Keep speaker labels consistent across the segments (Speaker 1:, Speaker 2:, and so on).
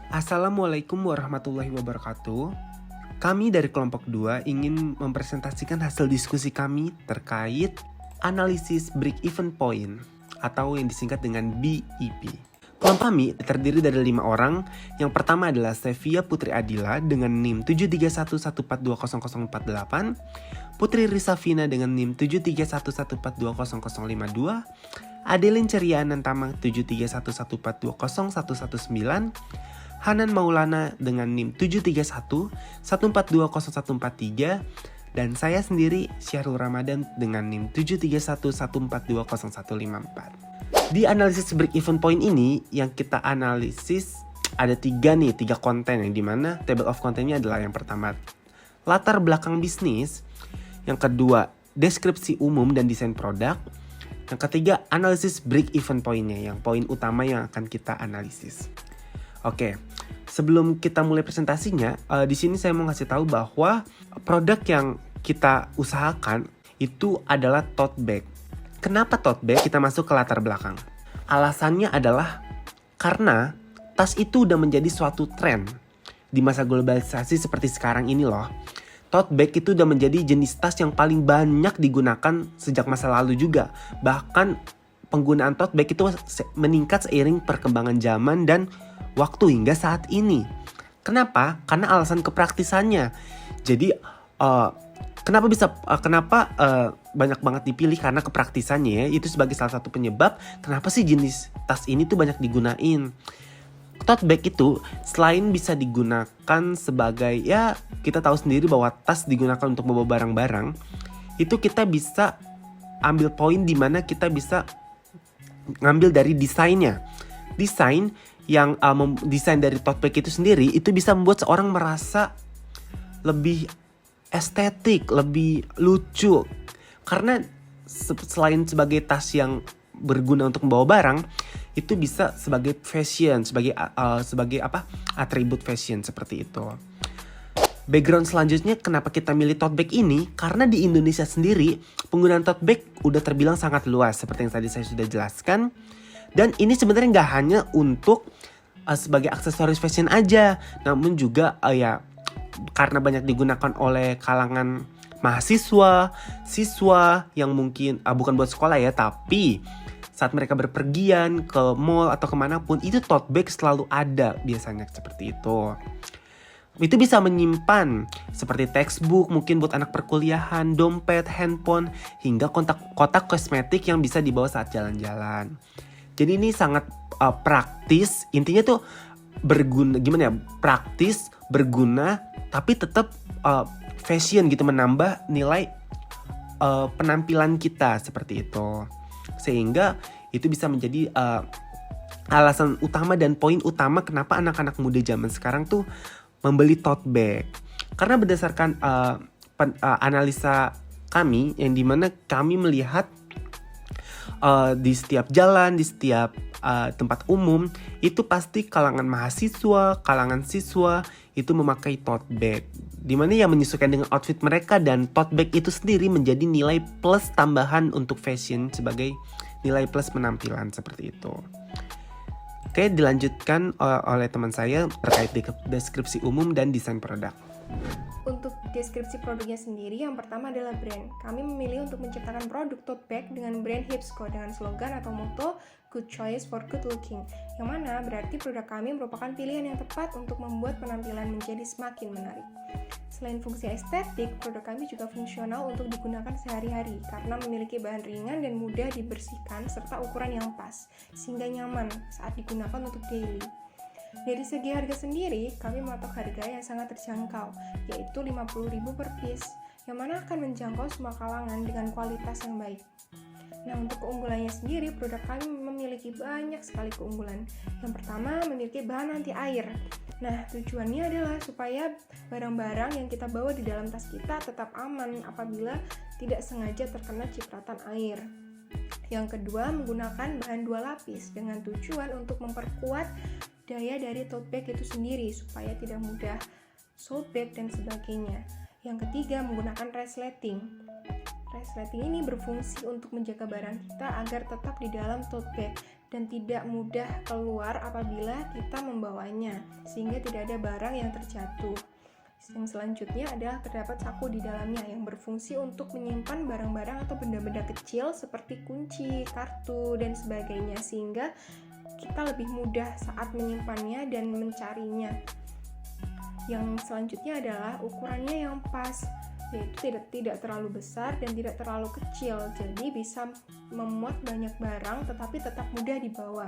Speaker 1: Assalamualaikum warahmatullahi wabarakatuh. Kami dari kelompok 2 ingin mempresentasikan hasil diskusi kami terkait analisis break-even point atau yang disingkat dengan BEP. Kelompok kami terdiri dari 5 orang. Yang pertama adalah Sevia Putri Adila dengan NIM 731142048, Putri Rizafina dengan NIM 731142052, Adelin Cerianan Tamang 73114201119, Hanan Maulana dengan NIM 73114204143, dan saya sendiri Syahrul Ramadan dengan NIM 73114205154. Di analisis break even point ini yang kita analisis ada 3 konten, yang dimana table of content-nya adalah yang pertama latar belakang bisnis, yang kedua deskripsi umum dan desain produk, yang ketiga analisis break even point-nya, yang poin utama yang akan kita analisis. Oke, sebelum kita mulai presentasinya, di sini saya mau ngasih tahu bahwa produk yang kita usahakan itu adalah tote bag. Kenapa tote bag? Kita masuk ke latar belakang. Alasannya adalah karena tas itu udah menjadi suatu tren di masa globalisasi seperti sekarang ini loh. Tote bag itu udah menjadi jenis tas yang paling banyak digunakan sejak masa lalu juga. Bahkan penggunaan tote bag itu meningkat seiring perkembangan zaman dan waktu hingga saat ini. Kenapa? Karena alasan kepraktisannya. Jadi kenapa banyak banget dipilih karena kepraktisannya ya. Itu sebagai salah satu penyebab kenapa sih jenis tas ini tuh banyak digunain. Tote bag itu selain bisa digunakan sebagai, ya kita tahu sendiri bahwa tas digunakan untuk membawa barang-barang, itu kita bisa ambil poin di mana kita bisa ngambil dari desainnya. Desain yang desain dari tote bag itu sendiri itu bisa membuat seorang merasa lebih estetik, lebih lucu. Karena selain sebagai tas yang berguna untuk membawa barang, itu bisa sebagai fashion, sebagai atribut fashion seperti itu. Background selanjutnya kenapa kita milih tote bag ini? Karena di Indonesia sendiri penggunaan tote bag udah terbilang sangat luas seperti yang tadi saya sudah jelaskan. Dan ini sebenarnya nggak hanya untuk sebagai aksesoris fashion aja, namun juga karena banyak digunakan oleh kalangan mahasiswa, siswa yang mungkin bukan buat sekolah ya, tapi saat mereka berpergian ke mall atau kemanapun, itu tote bag selalu ada biasanya seperti itu. Itu bisa menyimpan seperti textbook, mungkin buat anak perkuliahan, dompet, handphone, hingga kotak kosmetik yang bisa dibawa saat jalan-jalan. Jadi ini sangat praktis, intinya tuh berguna, praktis, berguna, tapi tetap fashion gitu, menambah nilai penampilan kita seperti itu. Sehingga itu bisa menjadi alasan utama dan poin utama kenapa anak-anak muda zaman sekarang tuh membeli tote bag. Karena berdasarkan analisa kami, yang dimana kami melihat di setiap jalan, di setiap tempat umum, itu pasti kalangan mahasiswa, kalangan siswa itu memakai tote bag, dimana yang menyesuaikan dengan outfit mereka, dan tote bag itu sendiri menjadi nilai plus tambahan untuk fashion sebagai nilai plus penampilan seperti itu. Oke, dilanjutkan oleh teman saya terkait deskripsi umum dan desain produk.
Speaker 2: Untuk deskripsi produknya sendiri, yang pertama adalah brand. Kami memilih untuk menciptakan produk tote bag dengan brand Hipsco dengan slogan atau motto Good Choice for Good Looking, yang mana berarti produk kami merupakan pilihan yang tepat untuk membuat penampilan menjadi semakin menarik. Selain fungsi estetik, produk kami juga fungsional untuk digunakan sehari-hari karena memiliki bahan ringan dan mudah dibersihkan serta ukuran yang pas, sehingga nyaman saat digunakan untuk daily. Dari segi harga sendiri, kami mematok harga yang sangat terjangkau, yaitu Rp50.000 per piece, yang mana akan menjangkau semua kalangan dengan kualitas yang baik. Nah, untuk keunggulannya sendiri, produk kami memiliki banyak sekali keunggulan. Yang pertama, memiliki bahan anti air. Nah, tujuannya adalah supaya barang-barang yang kita bawa di dalam tas kita tetap aman apabila tidak sengaja terkena cipratan air. Yang kedua, menggunakan bahan 2 lapis dengan tujuan untuk memperkuat daya dari tote bag itu sendiri supaya tidak mudah sobek dan sebagainya. Yang ketiga, menggunakan resleting. Resleting ini berfungsi untuk menjaga barang kita agar tetap di dalam tote bag dan tidak mudah keluar apabila kita membawanya, sehingga tidak ada barang yang terjatuh. Yang selanjutnya adalah terdapat saku di dalamnya yang berfungsi untuk menyimpan barang-barang atau benda-benda kecil seperti kunci, kartu, dan sebagainya, sehingga kita lebih mudah saat menyimpannya dan mencarinya. Yang selanjutnya adalah ukurannya yang pas, yaitu tidak terlalu besar dan tidak terlalu kecil, jadi bisa memuat banyak barang tetapi tetap mudah dibawa.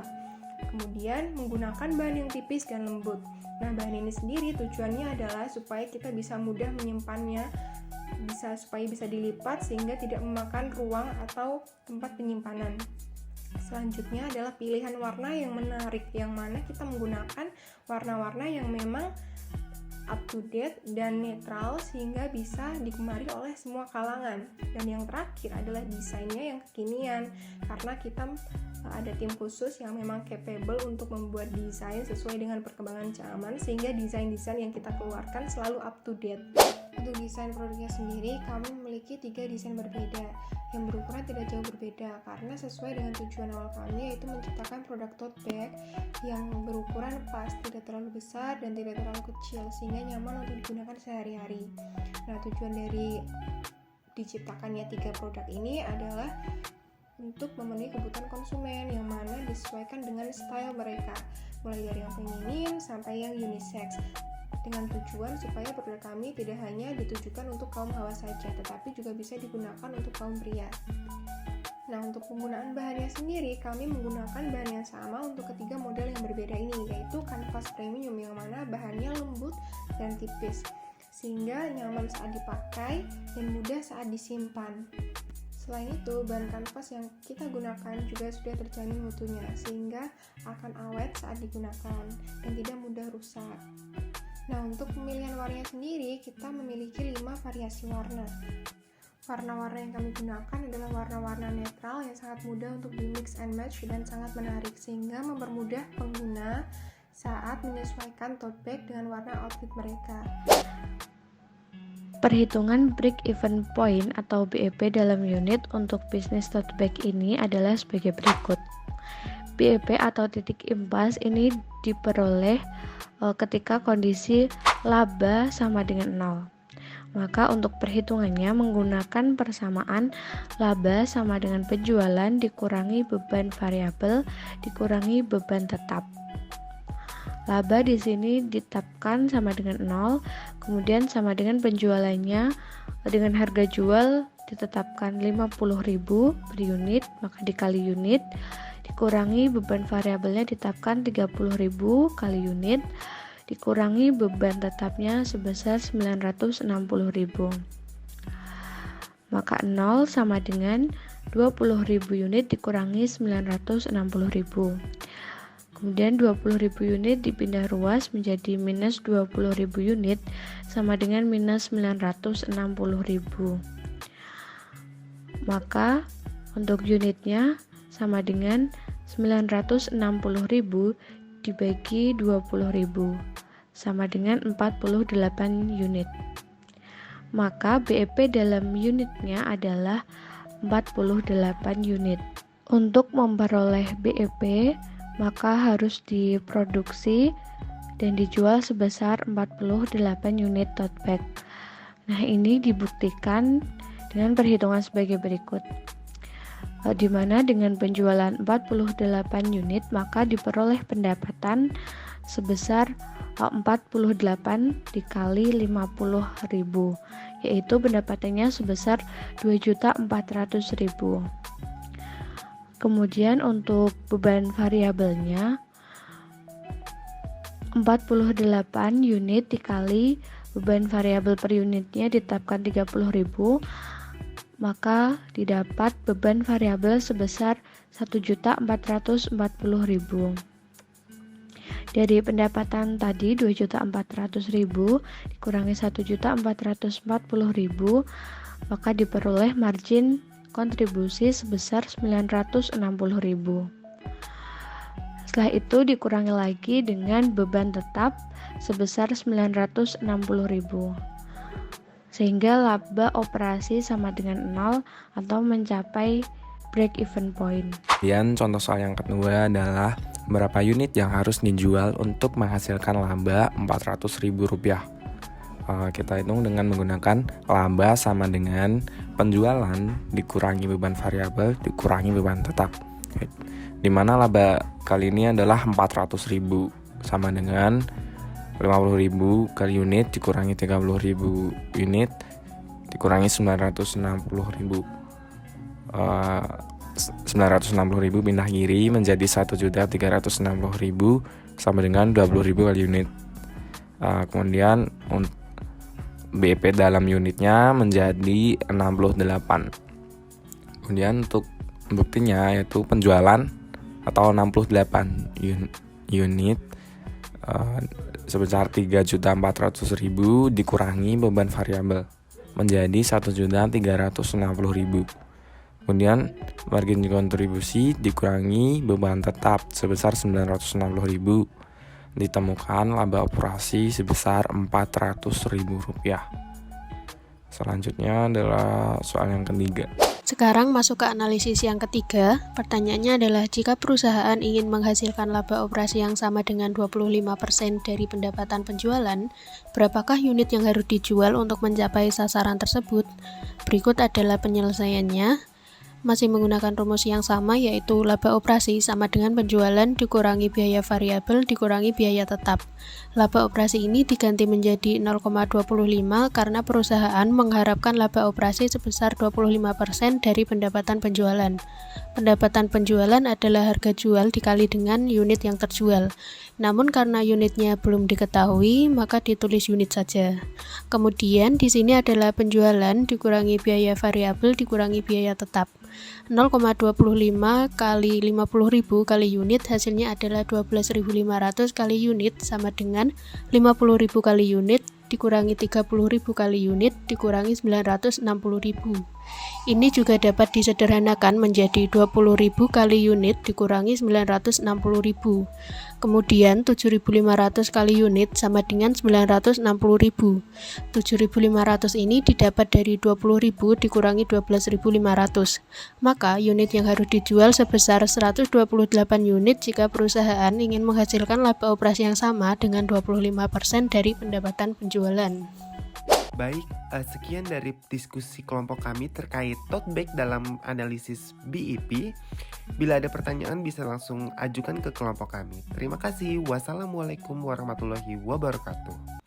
Speaker 2: Kemudian menggunakan bahan yang tipis dan lembut. Nah, bahan ini sendiri tujuannya adalah supaya kita bisa mudah menyimpannya, supaya bisa dilipat sehingga tidak memakan ruang atau tempat penyimpanan. Selanjutnya adalah pilihan warna yang menarik, yang mana kita menggunakan warna-warna yang memang up to date dan netral sehingga bisa digemari oleh semua kalangan. Dan yang terakhir adalah desainnya yang kekinian, karena kita ada tim khusus yang memang capable untuk membuat desain sesuai dengan perkembangan zaman, sehingga desain-desain yang kita keluarkan selalu up to date. Untuk desain produknya sendiri, kami memiliki 3 desain berbeda yang berukuran tidak jauh berbeda, karena sesuai dengan tujuan awal kami, yaitu menciptakan produk tote bag yang berukuran pas, tidak terlalu besar dan tidak terlalu kecil, sehingga nyaman untuk digunakan sehari-hari. Nah, tujuan dari diciptakannya 3 produk ini adalah untuk memenuhi kebutuhan konsumen, yang mana disesuaikan dengan style mereka, mulai dari yang feminin sampai yang unisex, dengan tujuan supaya produk kami tidak hanya ditujukan untuk kaum hawa saja, tetapi juga bisa digunakan untuk kaum pria. Nah, untuk penggunaan bahannya sendiri, kami menggunakan bahan yang sama untuk ketiga model yang berbeda ini, yaitu kanvas premium yang mana bahannya lembut dan tipis, sehingga nyaman saat dipakai dan mudah saat disimpan. Selain itu, bahan kanvas yang kita gunakan juga sudah terjamin mutunya, sehingga akan awet saat digunakan dan tidak mudah rusak. Nah, untuk pemilihan warnanya sendiri, kita memiliki 5 variasi warna. Warna-warna yang kami gunakan adalah warna-warna netral yang sangat mudah untuk di mix and match dan sangat menarik, sehingga mempermudah pengguna saat menyesuaikan tote bag dengan warna outfit mereka.
Speaker 3: Perhitungan break-even point atau BEP dalam unit untuk bisnis tote bag ini adalah sebagai berikut. BEP atau titik impas ini diperoleh ketika kondisi laba sama dengan 0. Maka untuk perhitungannya menggunakan persamaan laba sama dengan penjualan dikurangi beban variabel dikurangi beban tetap. Laba di sini ditetapkan sama dengan 0, kemudian sama dengan penjualannya dengan harga jual ditetapkan 50.000 per unit, maka dikali unit, dikurangi beban variabelnya ditetapkan 30.000 kali unit, dikurangi beban tetapnya sebesar 960.000. Maka 0 sama dengan 20.000 unit dikurangi 960.000. Kemudian 20.000 unit dipindah ruas menjadi minus 20.000 unit sama dengan minus 960.000. Maka untuk unitnya sama dengan 960.000 dibagi 20.000 sama dengan 48 unit. Maka BEP dalam unitnya adalah 48 unit. Untuk memperoleh BEP maka harus diproduksi dan dijual sebesar 48 unit tote bag. Nah, ini dibuktikan dengan perhitungan sebagai berikut. Di mana dengan penjualan 48 unit maka diperoleh pendapatan sebesar 48 dikali 50.000, yaitu pendapatannya sebesar 2.400.000. Kemudian untuk beban variabelnya 48 unit dikali beban variabel per unitnya ditetapkan 30.000, maka didapat beban variabel sebesar 1.440.000. Dari pendapatan tadi 2.400.000 dikurangi 1.440.000, maka diperoleh margin kontribusi sebesar 960.000. Setelah itu dikurangi lagi dengan beban tetap sebesar 960.000. Sehingga laba operasi sama dengan 0 atau mencapai break-even point.
Speaker 4: Kemudian contoh soal yang kedua adalah berapa unit yang harus dijual untuk menghasilkan laba Rp400.000. Kita hitung dengan menggunakan laba sama dengan penjualan dikurangi beban variabel dikurangi beban tetap. Dimana laba kali ini adalah 400.000 sama dengan 50.000 kali unit dikurangi 30.000 unit dikurangi 960.000. 960.000 pindah kiri menjadi 1.360.000 sama dengan 20.000 kali unit. Kemudian BEP dalam unitnya menjadi 68. Kemudian untuk buktinya yaitu penjualan atau 68 unit sebesar 3.400.000 dikurangi beban variabel menjadi 1.360.000. Kemudian margin kontribusi dikurangi beban tetap sebesar 960.000. Ditemukan laba operasi sebesar Rp400.000. Selanjutnya adalah soal yang ketiga.
Speaker 5: Sekarang masuk ke analisis yang ketiga. Pertanyaannya adalah jika perusahaan ingin menghasilkan laba operasi yang sama dengan 25% dari pendapatan penjualan, berapakah unit yang harus dijual untuk mencapai sasaran tersebut? Berikut adalah penyelesaiannya. Masih menggunakan rumus yang sama, yaitu laba operasi sama dengan penjualan dikurangi biaya variabel dikurangi biaya tetap. Laba operasi ini diganti menjadi 0,25 karena perusahaan mengharapkan laba operasi sebesar 25% dari pendapatan penjualan. Pendapatan penjualan adalah harga jual dikali dengan unit yang terjual. Namun karena unitnya belum diketahui, maka ditulis unit saja. Kemudian di sini adalah penjualan dikurangi biaya variabel dikurangi biaya tetap. 0,25 kali 50.000 kali unit hasilnya adalah 12.500 kali unit sama dengan 50.000 kali unit dikurangi 30.000 kali unit dikurangi 960.000. Ini juga dapat disederhanakan menjadi 20.000 kali unit dikurangi 960.000. Kemudian 7.500 kali unit sama dengan 960.000. 7.500 ini didapat dari 20.000 dikurangi 12.500. Maka unit yang harus dijual sebesar 128 unit jika perusahaan ingin menghasilkan laba operasi yang sama dengan 25% dari pendapatan penjualan.
Speaker 1: Baik, sekian dari diskusi kelompok kami terkait tote bag dalam analisis BEP. Bila ada pertanyaan bisa langsung ajukan ke kelompok kami. Terima kasih. Wassalamualaikum warahmatullahi wabarakatuh.